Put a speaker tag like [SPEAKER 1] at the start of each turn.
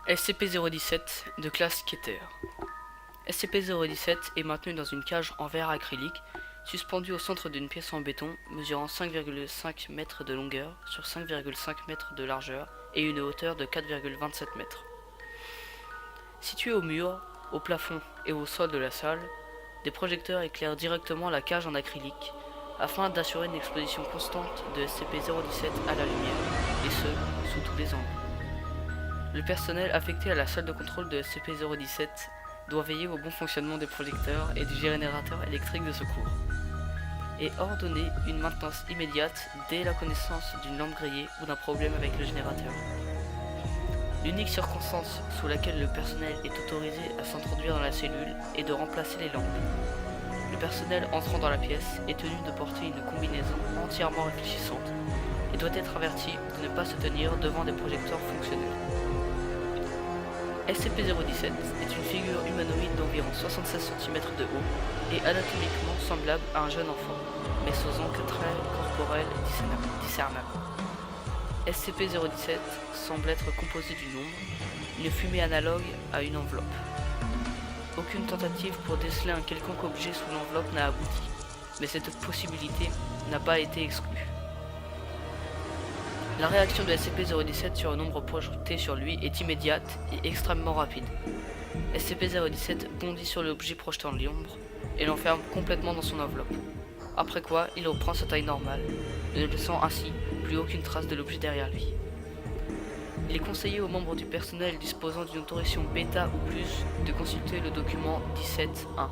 [SPEAKER 1] SCP-017 de classe Keter. SCP-017 est maintenu dans une cage en verre acrylique, suspendue au centre d'une pièce en béton, mesurant 5,5 mètres de longueur sur 5,5 mètres de largeur et une hauteur de 4,27 mètres. Situé au mur, au plafond et au sol de la salle, des projecteurs éclairent directement la cage en acrylique, afin d'assurer une exposition constante de SCP-017 à la lumière, et ce, sous tous les angles. Le personnel affecté à la salle de contrôle de SCP-017 doit veiller au bon fonctionnement des projecteurs et du générateur électrique de secours, et ordonner une maintenance immédiate dès la connaissance d'une lampe grillée ou d'un problème avec le générateur. L'unique circonstance sous laquelle le personnel est autorisé à s'introduire dans la cellule est de remplacer les lampes. Le personnel entrant dans la pièce est tenu de porter une combinaison entièrement réfléchissante et doit être averti de ne pas se tenir devant des projecteurs fonctionnels. SCP-017 est une figure humanoïde d'environ 76 cm de haut et anatomiquement semblable à un jeune enfant, mais sans aucun trait corporel discernable. SCP-017 semble être composé d'une ombre, une fumée analogue à une enveloppe. Aucune tentative pour déceler un quelconque objet sous l'enveloppe n'a abouti, mais cette possibilité n'a pas été exclue. La réaction de SCP-017 sur une ombre projetée sur lui est immédiate et extrêmement rapide. SCP-017 bondit sur l'objet projetant l'ombre et l'enferme complètement dans son enveloppe, après quoi il reprend sa taille normale, ne laissant ainsi plus aucune trace de l'objet derrière lui. Il est conseillé aux membres du personnel disposant d'une autorisation bêta ou plus de consulter le document 17.1.